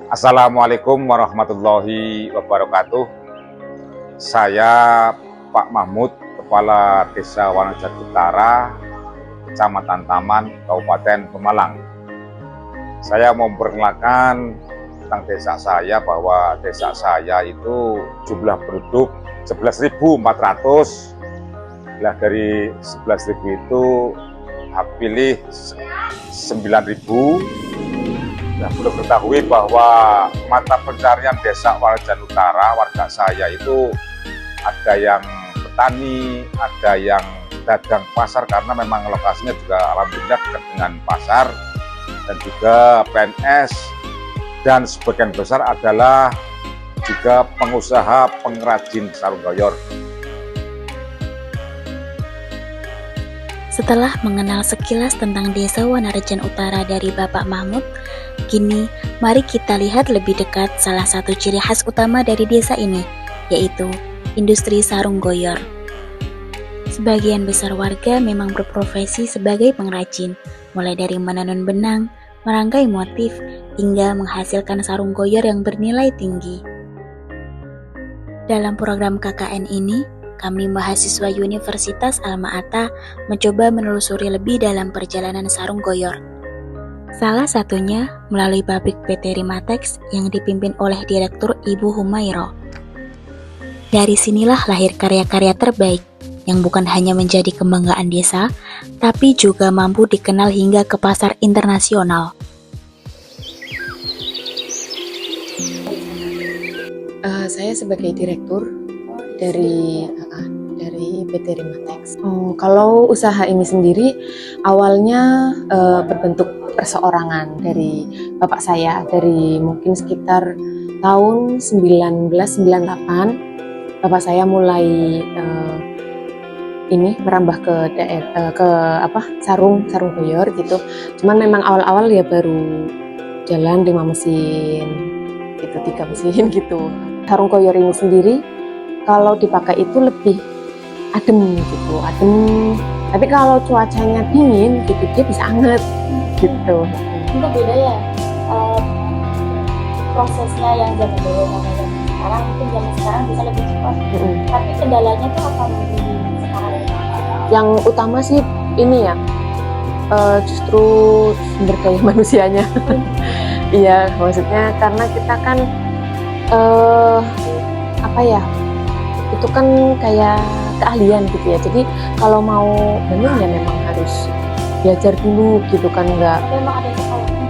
Assalamualaikum warahmatullahi wabarakatuh. Saya Pak Mahmud, Kepala Desa Wanajati Utara, Kecamatan Taman, Kabupaten Pemalang. Saya mau memperkenalkan tentang desa saya, bahwa desa saya itu jumlah penduduk 11.400. Nah, dari 11.000 itu hak pilih 9.000. Nah, perlu ketahui bahwa mata pencarian desa Wanajati Utara, warga saya itu ada yang petani, ada yang dagang pasar, karena memang lokasinya juga alhamdulillah dekat dengan pasar, dan juga PNS, dan sebagian besar adalah juga pengusaha pengrajin sarung goyor. Setelah mengenal sekilas tentang Desa Wanarjan Utara dari Bapak Mahmud, kini mari kita lihat lebih dekat salah satu ciri khas utama dari desa ini, yaitu industri sarung goyor. Sebagian besar warga memang berprofesi sebagai pengrajin, mulai dari menenun benang, merangkai motif, hingga menghasilkan sarung goyor yang bernilai tinggi. Dalam program KKN ini, kami mahasiswa Universitas Alma-Ata mencoba menelusuri lebih dalam perjalanan sarung goyor. Salah satunya melalui pabrik PT Rimatex yang dipimpin oleh Direktur Ibu Humairo. Dari sinilah lahir karya-karya terbaik yang bukan hanya menjadi kebanggaan desa, tapi juga mampu dikenal hingga ke pasar internasional. Saya sebagai direktur dari PT Rimatex. Kalau usaha ini sendiri awalnya berbentuk perseorangan dari bapak saya, dari mungkin sekitar tahun 1998 bapak saya mulai merambah ke sarung goyor gitu. Cuman memang awal-awal ya baru jalan 5 mesin gitu, 3 mesin gitu. Sarung goyor ini sendiri kalau dipakai itu lebih adem gitu, tapi kalau cuacanya dingin gitu dia bisa anget gitu. Itu beda ya prosesnya yang zaman dulu sama zaman sekarang. Mungkin zaman sekarang bisa lebih cepat, tapi kendalanya tuh apa mungkin sekarang? Yang utama sih ini ya, justru sumber daya manusianya. Iya, maksudnya karena kita kan itu kan kayak keahlian gitu ya. Jadi kalau mau menang ya memang harus belajar dulu gitu kan, Memang ada sekolahnya?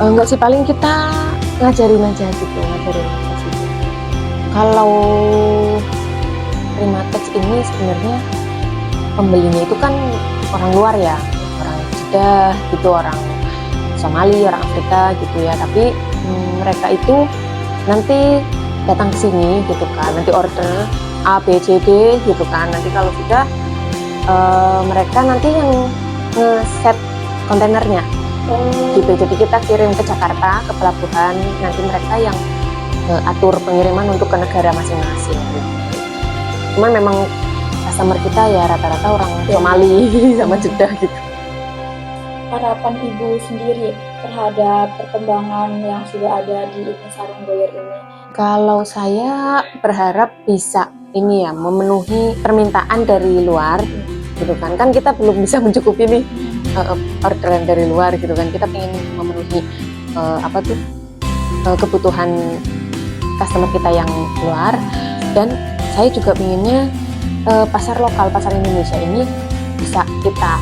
Enggak sih, paling kita ngajarin aja gitu. Kalau Rimatex ini sebenarnya pembelinya itu kan orang luar ya, orang Jeddah gitu, orang Somali, orang Afrika gitu ya. Tapi mereka itu nanti datang ke sini gitu kan, nanti order A, B, C, D gitu kan. Nanti kalau sudah mereka nanti yang nge-set kontainernya gitu. Jadi kita kirim ke Jakarta, ke pelabuhan, nanti mereka yang atur pengiriman untuk ke negara masing-masing gitu. Cuman memang customer kita ya rata-rata orang Somali sama Jeddah gitu. Harapan Ibu sendiri terhadap perkembangan yang sudah ada di sarung goyor ini? Kalau saya berharap bisa ini ya, memenuhi permintaan dari luar gitu kan. Kan kita belum bisa mencukupi nih orderan dari luar gitu kan. Kita ingin memenuhi kebutuhan customer kita yang luar, dan saya juga inginnya pasar lokal, pasar Indonesia ini bisa kita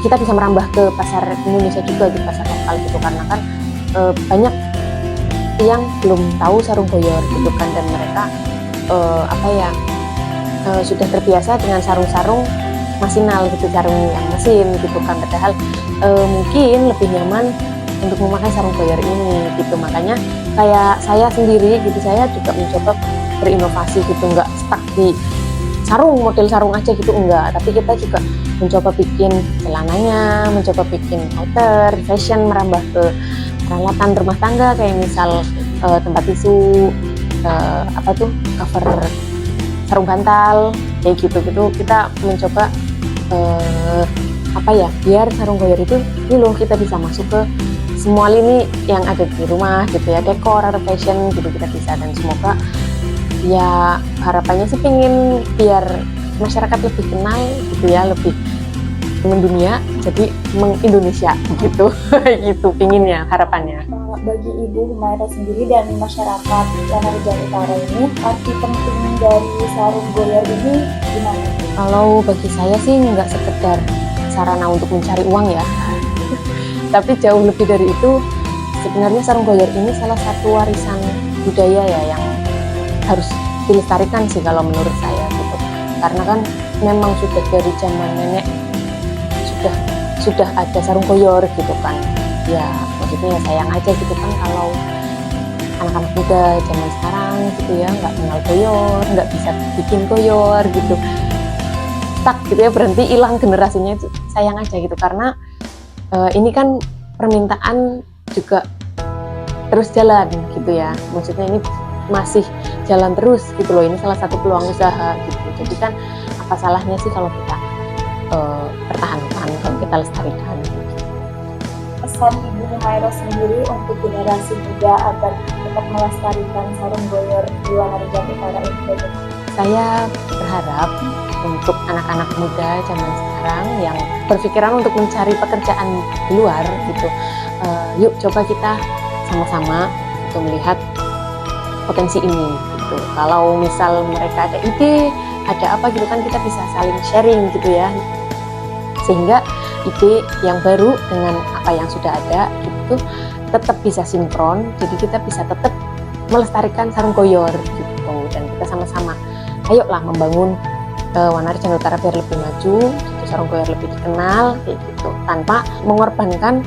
kita bisa merambah ke pasar Indonesia juga, di pasar lokal gitu, karena kan banyak yang belum tahu sarung goyor gitu kan, dan mereka sudah terbiasa dengan sarung-sarung masinal gitu, sarung yang mesin gitu kan, padahal mungkin lebih nyaman untuk memakai sarung goyor ini gitu. Makanya kayak saya sendiri gitu, saya juga mencoba berinovasi gitu, nggak stuck di model sarung aja gitu, enggak, tapi kita juga mencoba bikin celananya, mencoba bikin outer, fashion, merambah ke peralatan rumah tangga, kayak misal tempat tisu, cover sarung bantal kayak gitu kita mencoba biar sarung goyor itu ini loh kita bisa masuk ke semua lini yang ada di rumah gitu ya, dekor atau fashion gitu kita bisa. Dan semoga ya harapannya sih pengen biar masyarakat lebih kenal gitu ya, lebih mendunia, jadi mengindonesia gitu gitu pinginnya, harapannya. Bagi Ibu Humaira sendiri dan masyarakat Wanarjan Utara ini, arti penting dari sarung goyor ini gimana? Kalau bagi saya sih nggak sekedar sarana untuk mencari uang ya, tapi jauh lebih dari itu. Sebenarnya sarung goyor ini salah satu warisan budaya ya yang harus dilestarikan sih kalau menurut saya gitu. Karena kan memang sudah dari zaman nenek sudah ada sarung goyor gitu kan. Ya maksudnya ya sayang aja gitu kan kalau anak-anak muda zaman sekarang gitu ya nggak kenal goyor, nggak bisa bikin goyor gitu, stuck gitu ya, berhenti, hilang generasinya, itu sayang aja gitu. Karena ini kan permintaan juga terus jalan gitu ya, maksudnya ini masih jalan terus gitu loh, ini salah satu peluang usaha gitu. Jadi kan apa salahnya sih kalau kita pertahankan, kalau kita lestarikan. Pesan Ibu Humaira sendiri untuk generasi muda agar tetap melestarikan sarung goyor di Wanarjan Utara ini bagaimana? Saya berharap untuk anak-anak muda zaman sekarang yang berpikiran untuk mencari pekerjaan di luar gitu, yuk coba kita sama-sama untuk melihat potensi ini gitu. Kalau misal mereka ada ide, ada apa gitu kan, kita bisa saling sharing gitu ya, sehingga ide yang baru dengan apa yang sudah ada gitu tetap bisa sinkron, jadi kita bisa tetap melestarikan sarung goyor gitu. Dan kita sama-sama ayolah membangun Wanarjan Utara biar lebih maju gitu, sarung goyor lebih dikenal kayak gitu, tanpa mengorbankan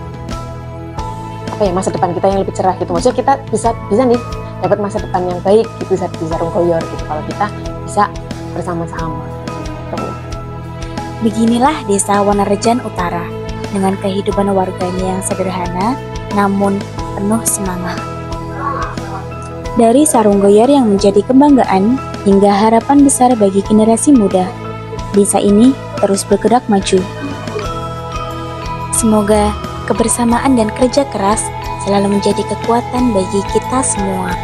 masa depan kita yang lebih cerah gitu. Maksudnya kita bisa nih dapat masa depan yang baik gitu di sarung goyor gitu kalau kita bisa bersama-sama gitu. Beginilah desa Wanarjan Utara dengan kehidupan warganya yang sederhana namun penuh semangat. Dari sarung goyor yang menjadi kebanggaan hingga harapan besar bagi generasi muda, desa ini terus bergerak maju. Semoga kebersamaan dan kerja keras selalu menjadi kekuatan bagi kita semua.